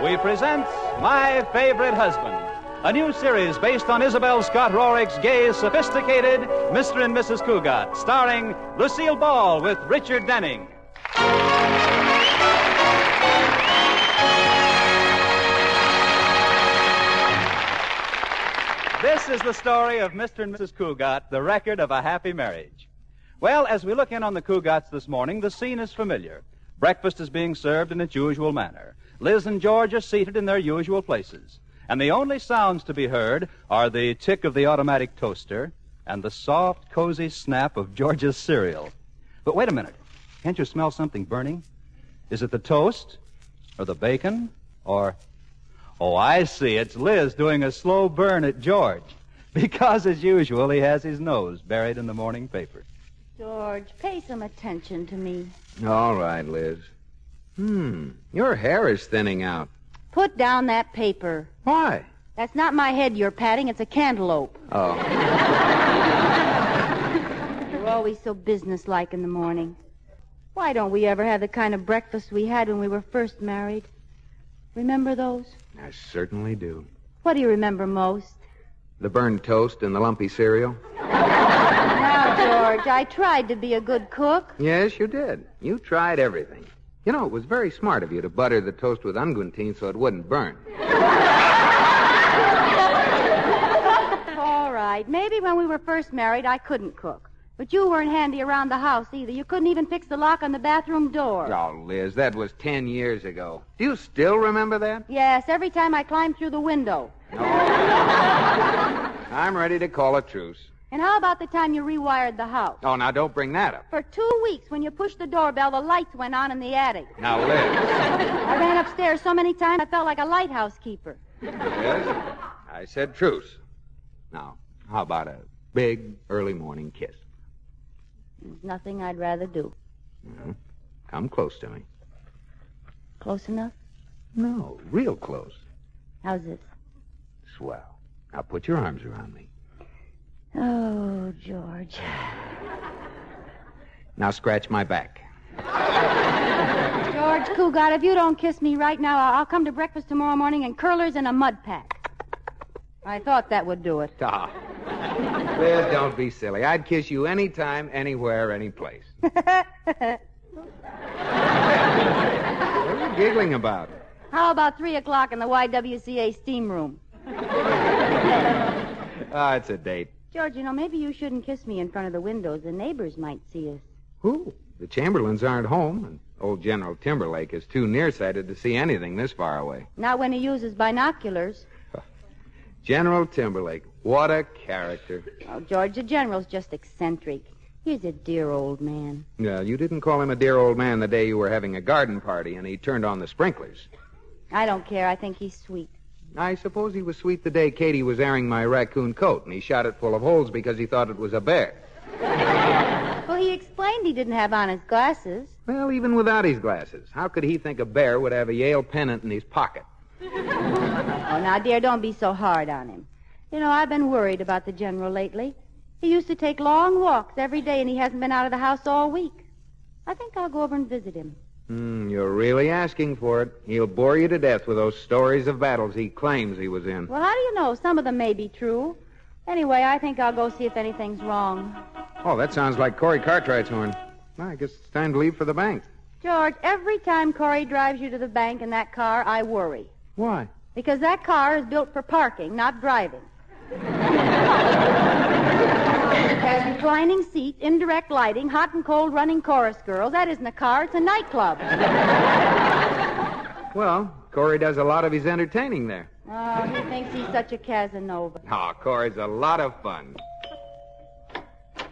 we present My Favorite Husband, a new series based on Isabel Scott Rorick's gay, sophisticated Mr. and Mrs. Cugat, starring Lucille Ball with Richard Denning. This is the story of Mr. and Mrs. Cugat, the record of a happy marriage. Well, as we look in on the Cugats this morning, the scene is familiar. Breakfast is being served in its usual manner. Liz and George are seated in their usual places. And the only sounds to be heard are the tick of the automatic toaster and the soft, cozy snap of George's cereal. But wait a minute. Can't you smell something burning? Is it the toast? Or the bacon? Or... Oh, I see. It's Liz doing a slow burn at George. Because, as usual, he has his nose buried in the morning paper. George, pay some attention to me. All right, Liz. Your hair is thinning out. Put down that paper. Why? That's not my head you're patting. It's a cantaloupe. Oh. You're always so businesslike in the morning. Why don't we ever have the kind of breakfast we had when we were first married? Remember those? I certainly do. What do you remember most? The burned toast and the lumpy cereal. Now, George, I tried to be a good cook. Yes, you did. You tried everything. You know, it was very smart of you to butter the toast with unguentine so it wouldn't burn. All right. Maybe when we were first married, I couldn't cook. But you weren't handy around the house either. You couldn't even fix the lock on the bathroom door. Oh, Liz, that was 10 years ago. Do you still remember that? Yes, every time I climbed through the window. No. I'm ready to call a truce. And how about the time you rewired the house? Oh, now don't bring that up. For 2 weeks, when you pushed the doorbell, the lights went on in the attic. Now, Liz. I ran upstairs so many times I felt like a lighthouse keeper. Yes? I said truce. Now, how about a big early morning kiss? There's nothing I'd rather do. Well, come close to me. Close enough? No, real close. How's this? Swell. Now put your arms around me. Oh, George. Now scratch my back. George Cugat, if you don't kiss me right now, I'll come to breakfast tomorrow morning in curlers and a mud pack. I thought that would do it. Ah. Liz, don't be silly. I'd kiss you anytime, anywhere, any place. What are you giggling about? How about 3 o'clock in the YWCA steam room? It's a date. George, you know, maybe you shouldn't kiss me in front of the windows. The neighbors might see us. Who? The Chamberlains aren't home, and old General Timberlake is too nearsighted to see anything this far away. Not when he uses binoculars. General Timberlake. What a character. Oh, George, the general's just eccentric. He's a dear old man. Yeah, you didn't call him a dear old man the day you were having a garden party and he turned on the sprinklers. I don't care. I think he's sweet. I suppose he was sweet the day Katie was airing my raccoon coat and he shot it full of holes because he thought it was a bear. Well, he explained he didn't have on his glasses. Well, even without his glasses, how could he think a bear would have a Yale pennant in his pocket? Oh, now, dear, don't be so hard on him. You know, I've been worried about the general lately. He used to take long walks every day, and he hasn't been out of the house all week. I think I'll go over and visit him. You're really asking for it. He'll bore you to death with those stories of battles he claims he was in. Well, how do you know? Some of them may be true. Anyway, I think I'll go see if anything's wrong. Oh, that sounds like Corey Cartwright's horn. Well, I guess it's time to leave for the bank. George, every time Corey drives you to the bank in that car, I worry. Why? Because that car is built for parking, not driving. It has reclining seats, indirect lighting, hot and cold running chorus girls. That isn't a car, it's a nightclub. Well, Corey does a lot of his entertaining there. Oh, he thinks he's such a Casanova. Oh, Corey's a lot of fun.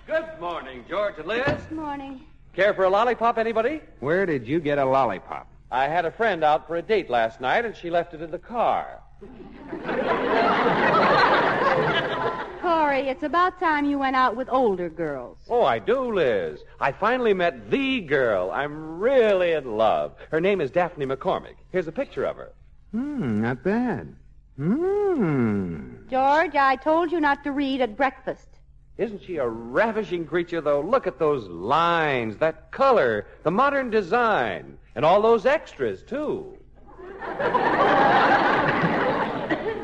Good morning, George and Liz. Good morning. Care for a lollipop, anybody? Where did you get a lollipop? I had a friend out for a date last night, and she left it in the car. Corey, it's about time you went out with older girls. Oh, I do, Liz. I finally met the girl. I'm really in love. Her name is Daphne McCormick. Here's a picture of her. Not bad. George, I told you not to read at breakfast. Isn't she a ravishing creature, though? Look at those lines, that color, the modern design, and all those extras, too.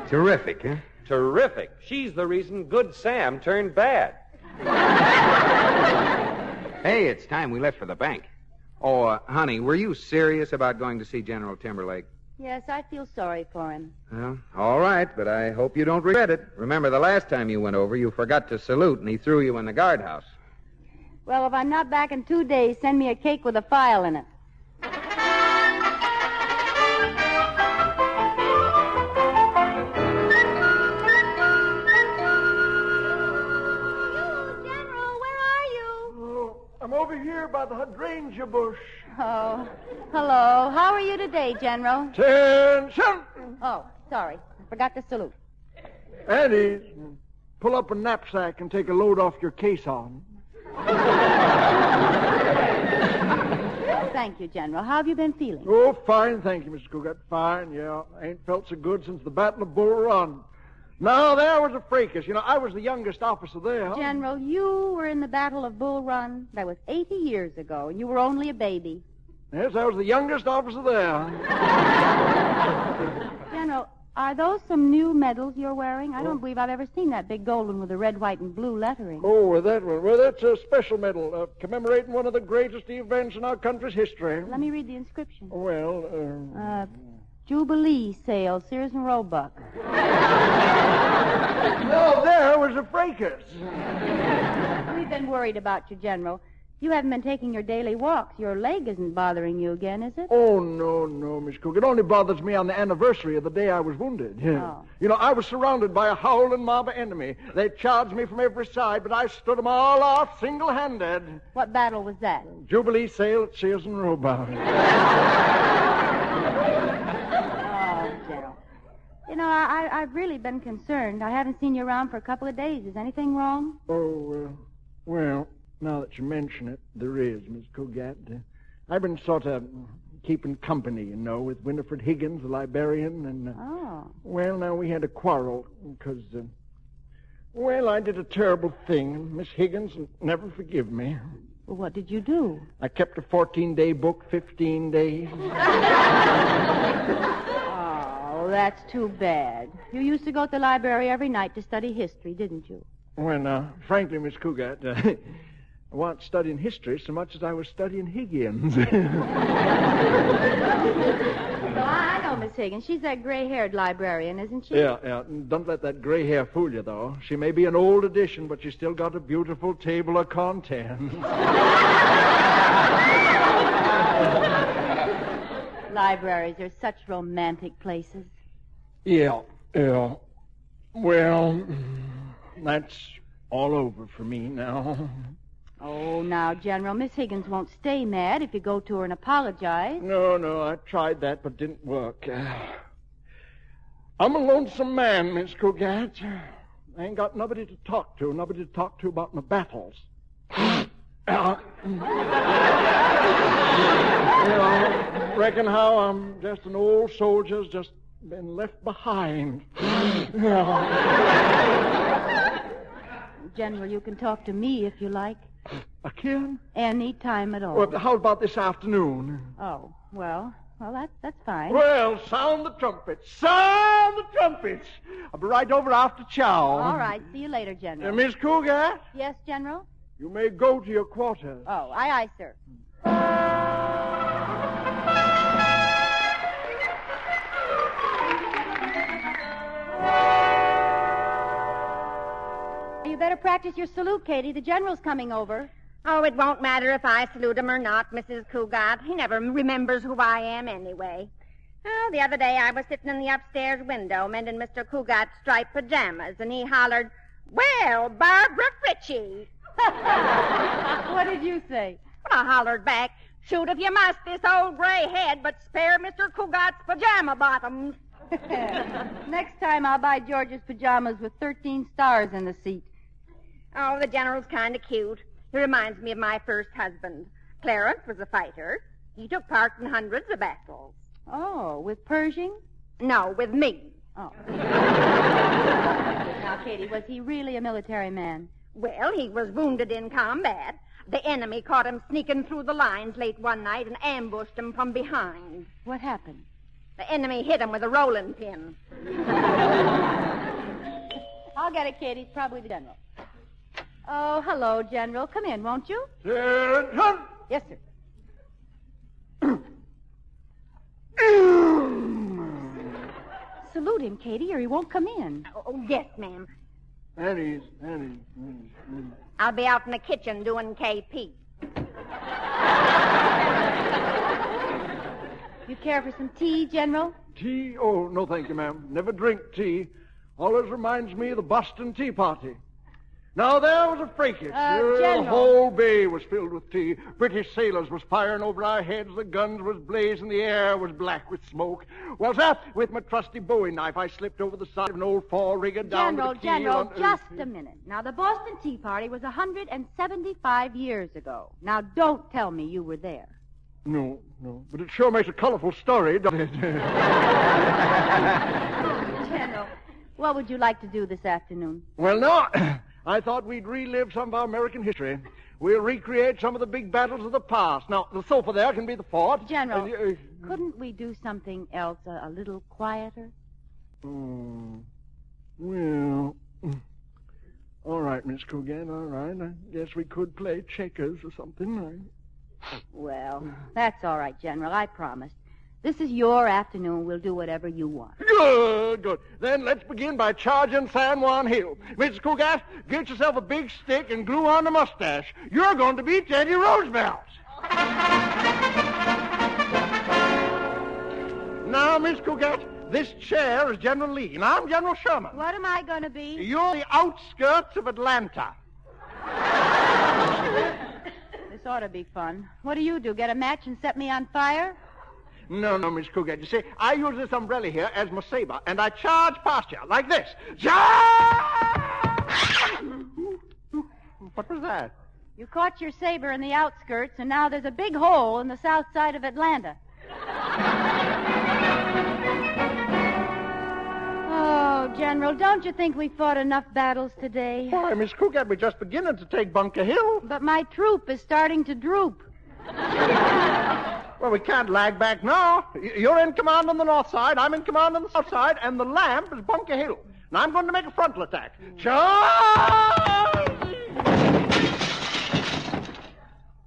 Terrific, huh? Terrific. She's the reason Good Sam turned bad. Hey, it's time we left for the bank. Oh, honey, were you serious about going to see General Timberlake? Yes, I feel sorry for him. Well, all right, but I hope you don't regret it. Remember, the last time you went over, you forgot to salute, and he threw you in the guardhouse. Well, if I'm not back in 2 days, send me a cake with a file in it. I'm over here by the hydrangea bush. Oh, hello. How are you today, General? Attention! Oh, sorry. I forgot to salute. Annie, pull up a knapsack and take a load off your caisson. Thank you, General. How have you been feeling? Oh, fine, thank you, Mr. Cugat. Fine, yeah. I ain't felt so good since the Battle of Bull Run. Now, there was a fracas. You know, I was the youngest officer there. General, you were in the Battle of Bull Run. That was 80 years ago, and you were only a baby. Yes, I was the youngest officer there. General, are those some new medals you're wearing? I don't believe I've ever seen that big gold one with the red, white, and blue lettering. Oh, that one. Well, that's a special medal commemorating one of the greatest events in our country's history. Let me read the inscription. Well, Jubilee Sale, Sears and Roebuck. No, there was a fracas. We've been worried about you, General. You haven't been taking your daily walks. Your leg isn't bothering you again, is it? Oh, no, Miss Cook. It only bothers me on the anniversary of the day I was wounded. Oh. You know, I was surrounded by a howling mob of enemy. They charged me from every side, but I stood them all off single-handed. What battle was that? Jubilee Sale at Sears and Roebuck. You know, I've really been concerned. I haven't seen you around for a couple of days. Is anything wrong? Oh, well, now that you mention it, there is, Miss Cugat. I've been sort of keeping company, you know, with Winifred Higgins, the librarian, and... Well, now, we had a quarrel, because, I did a terrible thing, and Miss Higgins will never forgive me. Well, what did you do? I kept a 14-day book 15 days. Oh, that's too bad. You used to go to the library every night to study history, didn't you? Well, now, frankly, Miss Cugat, I wasn't studying history so much as I was studying Higgins. I know Miss Higgins. She's that gray-haired librarian, isn't she? Yeah. Don't let that gray hair fool you, though. She may be an old edition, but she's still got a beautiful table of contents. Libraries are such romantic places. Yeah. Well, that's all over for me now. Oh, now, General, Miss Higgins won't stay mad if you go to her and apologize. No, I tried that, but didn't work. I'm a lonesome man, Miss Cugat. I ain't got nobody to talk to about my battles. Reckon how I'm just an old soldier's just been left behind. General, you can talk to me if you like. I can? Any time at all. Well, how about this afternoon? Oh, well, that's fine. Well, sound the trumpets. Sound the trumpets. I'll be right over after chow. All right. See you later, General. Miss Cugat? Yes, General? You may go to your quarters. Oh, aye, sir. You better practice your salute, Katie. The General's coming over. Oh, it won't matter if I salute him or not, Mrs. Cugat. He never remembers who I am anyway. Oh, the other day I was sitting in the upstairs window mending Mr. Cugat's striped pajamas, and he hollered, "Well, Barbara Fritchie." What did you say? Well, I hollered back, "Shoot if you must, this old gray head, but spare Mr. Cugat's pajama bottoms." Next time I'll buy George's pajamas with 13 stars in the seat. Oh, the General's kind of cute. He reminds me of my first husband. Clarence was a fighter. He took part in hundreds of battles. Oh, with Pershing? No, with me. Oh. Now, Katie, was he really a military man? Well, he was wounded in combat. The enemy caught him sneaking through the lines late one night and ambushed him from behind. What happened? The enemy hit him with a rolling pin. I'll get it, Katie. It's probably the general. Oh, hello, General. Come in, won't you? Yes, sir. Salute him, Katie, or he won't come in. Oh, yes, ma'am. Annie's. I'll be out in the kitchen doing KP. You care for some tea, General? Tea? Oh, no, thank you, ma'am. Never drink tea. Always reminds me of the Boston Tea Party. Now, there was a fracas. General. The whole bay was filled with tea. British sailors was firing over our heads. The guns was blazing. The air was black with smoke. Well, sir, with my trusty Bowie knife, I slipped over the side of an old four-rigger down to the keel. General, just a minute. Now, the Boston Tea Party was 175 years ago. Now, don't tell me you were there. No. But it sure makes a colorful story, doesn't it? General, what would you like to do this afternoon? Well, no. I thought we'd relive some of our American history. We'll recreate some of the big battles of the past. Now, the sofa there can be the fort. General, couldn't we do something else a little quieter? Well, all right, Miss Cugat, all right. I guess we could play checkers or something. Well, that's all right, General. I promise. This is your afternoon. We'll do whatever you want. Good. Then let's begin by charging San Juan Hill. Mrs. Cugat, get yourself a big stick and glue on the mustache. You're going to be Teddy Roosevelt. Now, Miss Cugat, this chair is General Lee, and I'm General Sherman. What am I going to be? You're the outskirts of Atlanta. This ought to be fun. What do you do, get a match and set me on fire? No, Miss Cugat. You see, I use this umbrella here as my saber, and I charge past you like this. What was that? You caught your saber in the outskirts, and now there's a big hole in the south side of Atlanta. Oh, General, don't you think we fought enough battles today? Why, Miss Cugat, we're just beginning to take Bunker Hill. But my troop is starting to droop. Well, we can't lag back now. You're in command on the north side, I'm in command on the south side, and the lamp is Bunker Hill. Now I'm going to make a frontal attack. Charge!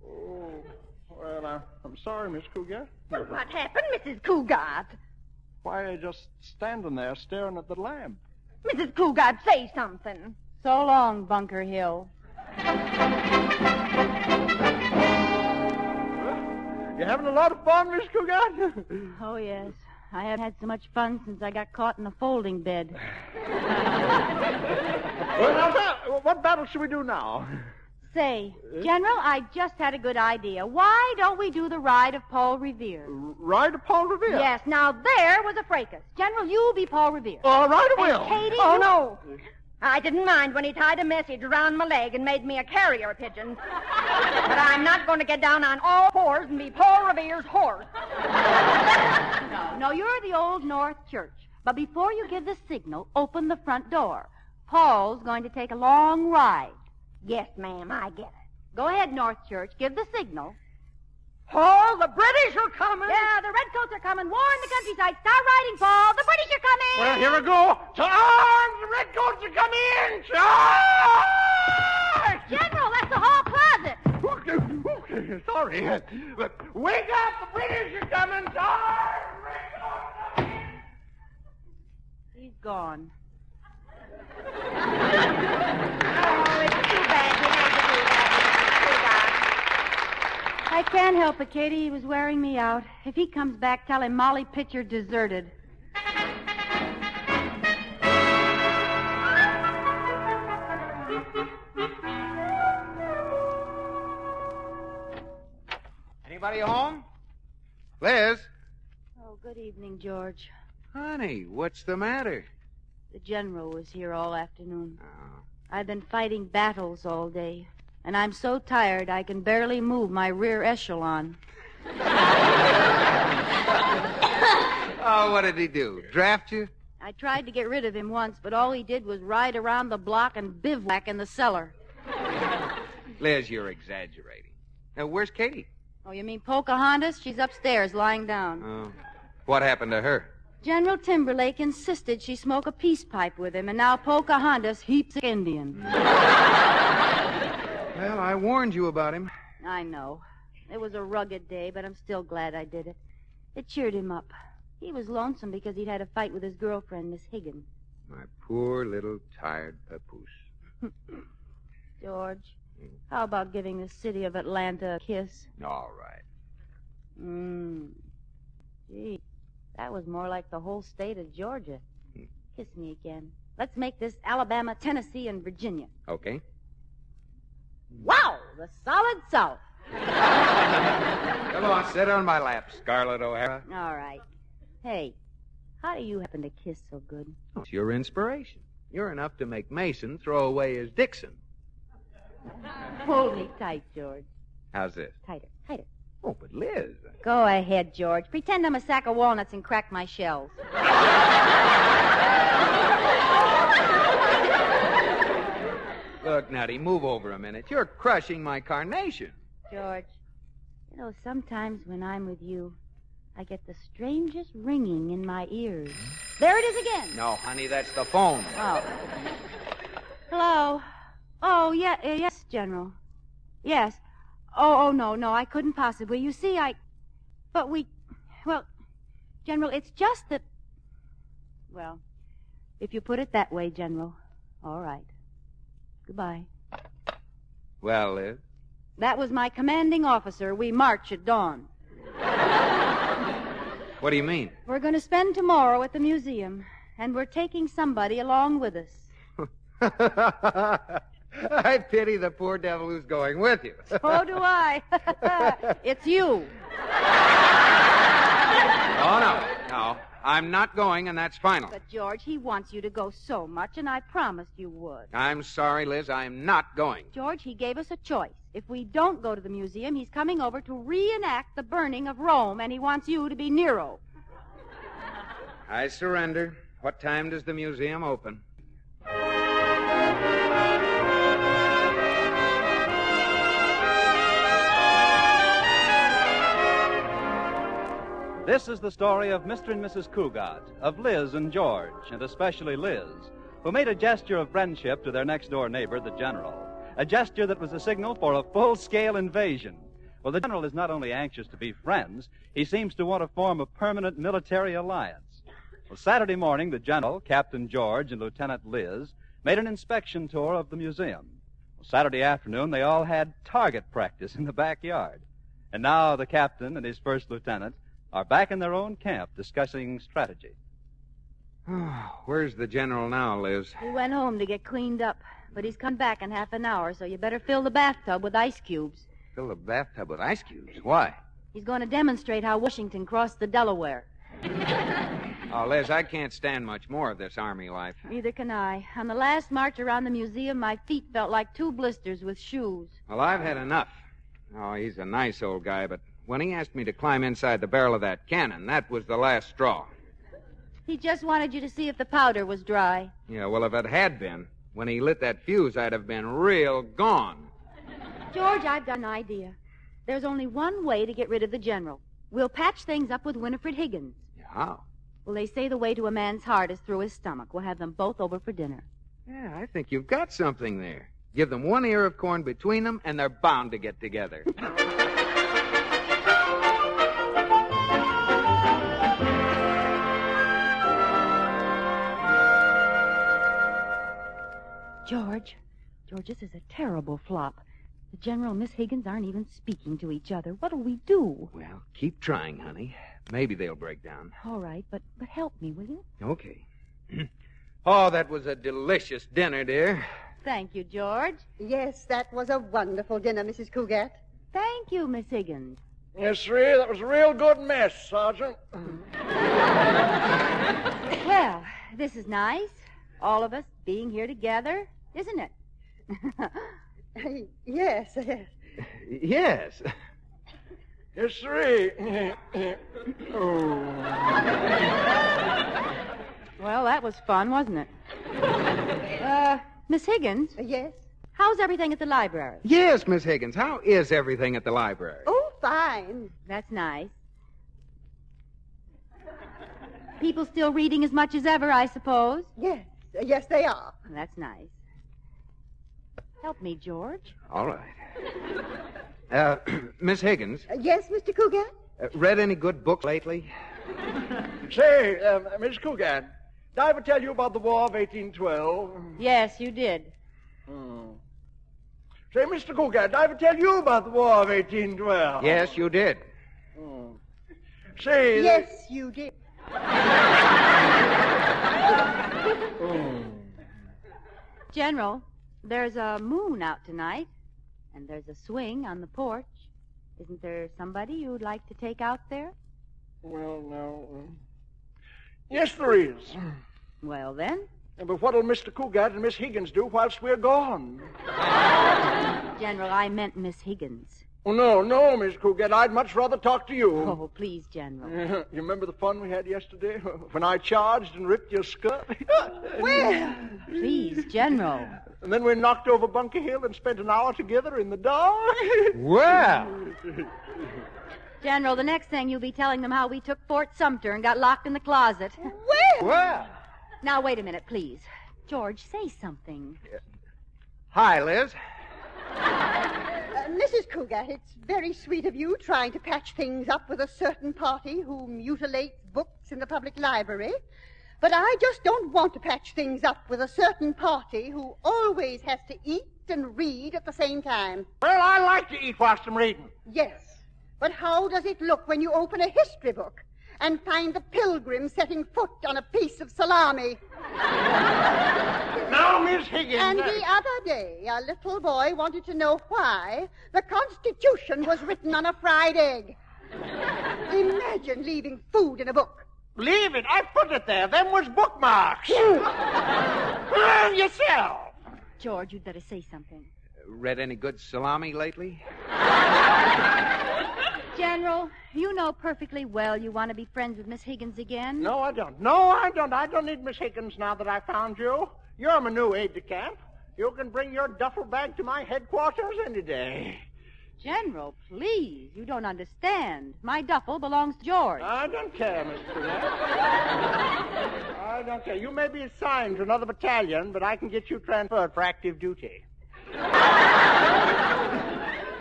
Oh, well, I'm sorry, Miss Cugat. Well, what happened, Mrs. Cugat? Why, just standing there staring at the lamp. Mrs. Cugat, say something. So long, Bunker Hill. You having a lot of fun, Miss Cugat? Oh, yes. I haven't had so much fun since I got caught in the folding bed. Well, now, what battle should we do now? Say, General, I just had a good idea. Why don't we do the ride of Paul Revere? Ride of Paul Revere? Yes, now there was a fracas. General, you'll be Paul Revere. All right, I will. And Katie, No. I didn't mind when he tied a message around my leg and made me a carrier pigeon. But I'm not going to get down on all fours and be Paul Revere's horse. No, you're the Old North Church. But before you give the signal, open the front door. Paul's going to take a long ride. Yes, ma'am, I get it. Go ahead, North Church. Give the signal. Paul, the British are coming. Yeah, the redcoats are coming. War in the countryside. Start riding, Paul. The British are coming. Well, here we go. To arms! The redcoats are coming in! Charge! General, that's the hall closet. Okay, sorry. But wake up! The British are coming! Charge! Redcoats are coming! He's gone. Oh, it's too bad he had to do that. I can't help it, Katie. He was wearing me out. If he comes back, tell him Molly Pitcher deserted. Anybody home? Liz? Oh, good evening, George. Honey, what's the matter? The general was here all afternoon. Oh. I've been fighting battles all day, and I'm so tired I can barely move my rear echelon. Oh, what did he do? Draft you? I tried to get rid of him once, but all he did was ride around the block and bivouac in the cellar. Liz, you're exaggerating. Now, where's Katie? Oh, you mean Pocahontas? She's upstairs, lying down. Oh. What happened to her? General Timberlake insisted she smoke a peace pipe with him, and now Pocahontas heaps Indian. Well, I warned you about him. I know. It was a rugged day, but I'm still glad I did it. It cheered him up. He was lonesome because he'd had a fight with his girlfriend, Miss Higgins. My poor little tired papoose. George, how about giving the city of Atlanta a kiss? All right. Gee, that was more like the whole state of Georgia. Kiss me again. Let's make this Alabama, Tennessee, and Virginia. Okay. Wow, the solid South. Come on, sit on my lap, Scarlett O'Hara. All right. Hey, how do you happen to kiss so good? Oh, it's your inspiration. You're enough to make Mason throw away his Dixon. Hold me tight, George. How's this? Tighter. Oh, but Liz. Go ahead, George. Pretend I'm a sack of walnuts and crack my shells. Look, Nutty, move over a minute. You're crushing my carnation. George, you know, sometimes when I'm with you, I get the strangest ringing in my ears. There it is again. No, honey, that's the phone. Oh. Hello. Oh, yeah, yes, General. Yes. Oh, no, I couldn't possibly. You see, well, General, it's just that, well, if you put it that way, General, all right. Goodbye. Well, Liz? That was my commanding officer. We march at dawn. What do you mean? We're going to spend tomorrow at the museum, and we're taking somebody along with us. I pity the poor devil who's going with you. So do I. It's you. Oh, no. I'm not going, and that's final. But, George, he wants you to go so much, and I promised you would. I'm sorry, Liz. I'm not going. George, he gave us a choice. If we don't go to the museum, he's coming over to reenact the burning of Rome, and he wants you to be Nero. I surrender. What time does the museum open? This is the story of Mr. and Mrs. Cugat, of Liz and George, and especially Liz, who made a gesture of friendship to their next-door neighbor, the General, a gesture that was a signal for a full-scale invasion. Well, the General is not only anxious to be friends, he seems to want to form a permanent military alliance. Well, Saturday morning, the General, Captain George, and Lieutenant Liz made an inspection tour of the museum. Well, Saturday afternoon, they all had target practice in the backyard. And now the captain and his first lieutenant are back in their own camp discussing strategy. Where's the General now, Liz? He went home to get cleaned up, but he's come back in half an hour, so you better fill the bathtub with ice cubes. Fill the bathtub with ice cubes? Why? He's going to demonstrate how Washington crossed the Delaware. Oh, Liz, I can't stand much more of this Army life. Neither can I. On the last march around the museum, my feet felt like 2 blisters with shoes. Well, I've had enough. Oh, he's a nice old guy, but when he asked me to climb inside the barrel of that cannon, that was the last straw. He just wanted you to see if the powder was dry. Yeah, well, if it had been, when he lit that fuse, I'd have been real gone. George, I've got an idea. There's only one way to get rid of the General. We'll patch things up with Winifred Higgins. How? Well, they say the way to a man's heart is through his stomach. We'll have them both over for dinner. Yeah, I think you've got something there. Give them 1 ear of corn between them, and they're bound to get together. George, this is a terrible flop. The General and Miss Higgins aren't even speaking to each other. What'll we do? Well, keep trying, honey. Maybe they'll break down. All right, but help me, will you? Okay. Oh, that was a delicious dinner, dear. Thank you, George. Yes, that was a wonderful dinner, Mrs. Cugat. Thank you, Miss Higgins. Yes, sir, that was a real good mess, Sergeant. Well, this is nice. All of us being here together, isn't it? Yes. Yes. Yes, sir. Oh. Well, that was fun, wasn't it? Miss Higgins? Yes? How's everything at the library? Yes, Miss Higgins. How is everything at the library? Oh, fine. That's nice. People still reading as much as ever, I suppose? Yes. Yes, they are. That's nice. Help me, George. All right. Miss Higgins, Yes, Mr. Cugat? read any good books lately? Say, Miss Cugat, did I ever tell you about the War of 1812? Yes, you did. Say, Mr. Cugat, did I ever tell you about the War of 1812? Yes, you did. Say... Yes, you did. General, there's a moon out tonight, and there's a swing on the porch. Isn't there somebody you'd like to take out there? Well, no. Yes, there is. Well, then. But what'll Mr. Cugat and Miss Higgins do whilst we're gone? General, I meant Miss Higgins. Oh, no, Miss Cugat. I'd much rather talk to you. Oh, please, General. You remember the fun we had yesterday when I charged and ripped your skirt? Well, Please, General. And then we knocked over Bunker Hill and spent an hour together in the dark. Well, General, the next thing you'll be telling them how we took Fort Sumter and got locked in the closet. well. Now, wait a minute, please. George, say something. Hi, Liz. Mrs. Cugat, it's very sweet of you trying to patch things up with a certain party who mutilates books in the public library. But I just don't want to patch things up with a certain party who always has to eat and read at the same time. Well, I like to eat whilst I'm reading. Yes, but how does it look when you open a history book and find the pilgrim setting foot on a piece of salami? Now, Miss Higgins... And the other day, a little boy wanted to know why the Constitution was written on a fried egg. Imagine leaving food in a book. Leave it. I put it there. Them was bookmarks. Yourself. George, you'd better say something. Read any good salami lately? General, you know perfectly well you want to be friends with Miss Higgins again. No, I don't. I don't need Miss Higgins now that I found you. You're my new aide-de-camp. You can bring your duffel bag to my headquarters any day. General, please. You don't understand. My duffel belongs to George. I don't care, Mr. Cugat. I don't care. You may be assigned to another battalion, but I can get you transferred for active duty.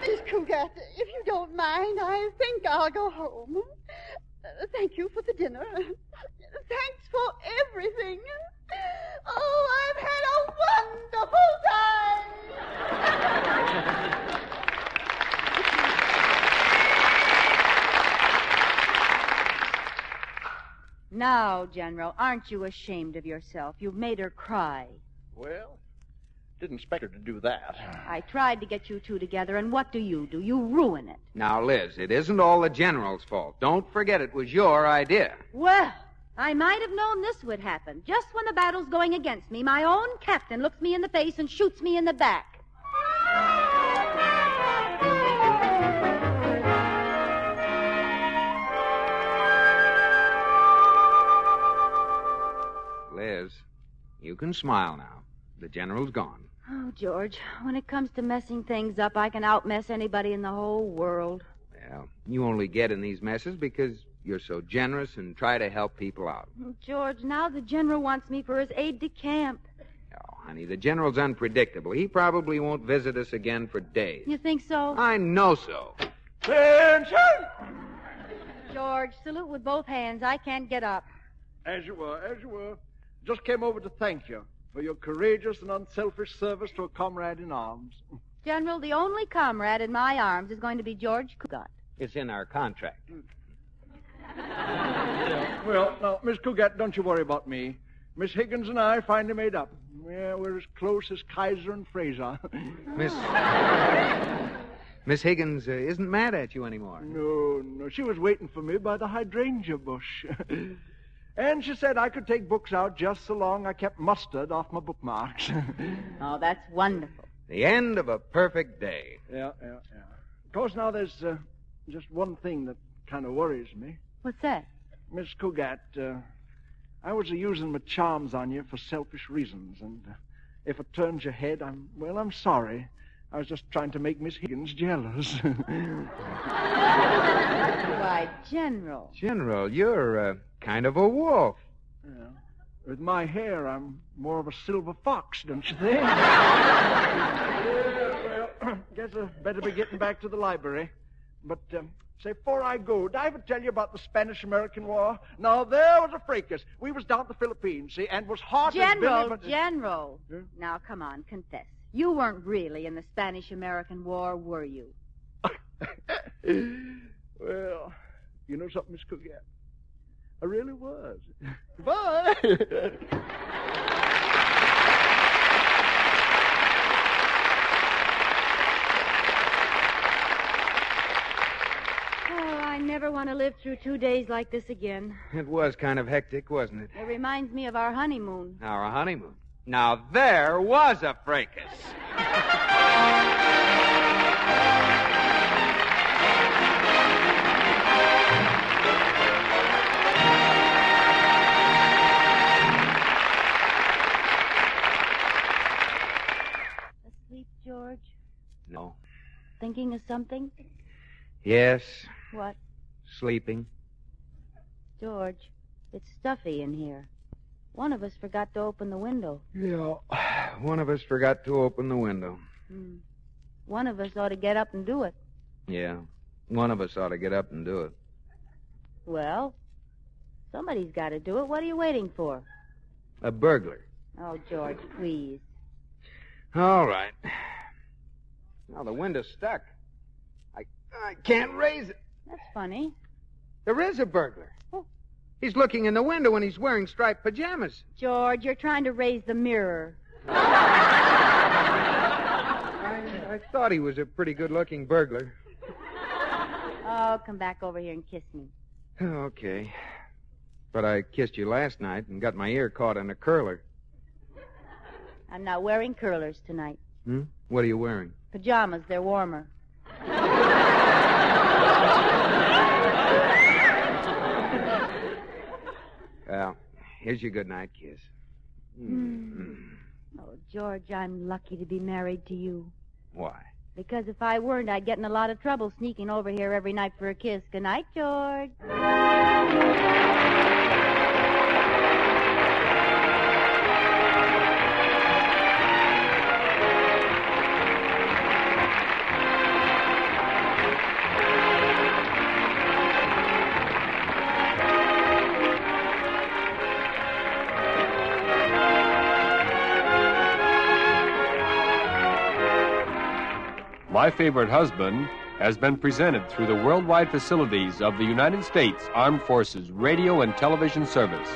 Miss Cugat, if you don't mind, I think I'll go home. Thank you for the dinner. Thanks for everything. Oh, I've had a wonderful time. Now, General, aren't you ashamed of yourself? You've made her cry. Well, didn't expect her to do that. I tried to get you two together, and what do? You ruin it. Now, Liz, it isn't all the General's fault. Don't forget it was your idea. Well, I might have known this would happen. Just when the battle's going against me, my own captain looks me in the face and shoots me in the back. Liz, you can smile now. The General's gone. Oh, George, when it comes to messing things up, I can outmess anybody in the whole world. Well, you only get in these messes because you're so generous and try to help people out. George, now the General wants me for his aide-de-camp. Oh, honey, the General's unpredictable. He probably won't visit us again for days. You think so? I know so. Attention! George, salute with both hands. I can't get up. As you were. Just came over to thank you for your courageous and unselfish service to a comrade in arms. General, the only comrade in my arms is going to be George Cugat. It's in our contract. Well, now, Miss Cugat, don't you worry about me. Miss Higgins and I finally made up. Yeah, we're as close as Kaiser and Fraser. Miss Higgins isn't mad at you anymore. No. She was waiting for me by the hydrangea bush. And she said I could take books out just so long I kept mustard off my bookmarks. Oh, that's wonderful. The end of a perfect day. Yeah. Of course, now there's just one thing that kind of worries me. What's that? Miss Cugat, I was using my charms on you for selfish reasons, and if it turns your head, I'm sorry. I was just trying to make Miss Higgins jealous. Why, Why, General. General, you're kind of a wolf. Yeah. With my hair, I'm more of a silver fox, don't you think? Well, guess I better be getting back to the library. But, say, before I go, did I ever tell you about the Spanish-American War? Now, there was a fracas. We was down at the Philippines, see, and was hot as Billy, but... General. Huh? Now, come on, confess. You weren't really in the Spanish-American War, were you? Well, you know something, Miss Cugat? I really was. Goodbye. I never want to live through 2 days like this again. It was kind of hectic, wasn't it? It reminds me of our honeymoon. Our honeymoon. Now, there was a fracas. Asleep, George? No. Thinking of something? Yes. What? Sleeping. George, it's stuffy in here. One of us forgot to open the window. Yeah. One of us forgot to open the window. One of us ought to get up and do it. Yeah. One of us ought to get up and do it. Well, somebody's got to do it. What are you waiting for? A burglar. Oh, George, please. All right. Now the window's stuck. I can't raise it. That's funny. There is a burglar. Oh. He's looking in the window and he's wearing striped pajamas. George, you're trying to raise the mirror. I thought he was a pretty good-looking burglar. Oh, come back over here and kiss me. Okay. But I kissed you last night and got my ear caught in a curler. I'm not wearing curlers tonight. What are you wearing? Pajamas, they're warmer. Well, here's your good night kiss. Oh, George, I'm lucky to be married to you. Why? Because if I weren't, I'd get in a lot of trouble sneaking over here every night for a kiss. Good night, George. My Favorite Husband has been presented through the worldwide facilities of the United States Armed Forces Radio and Television Service.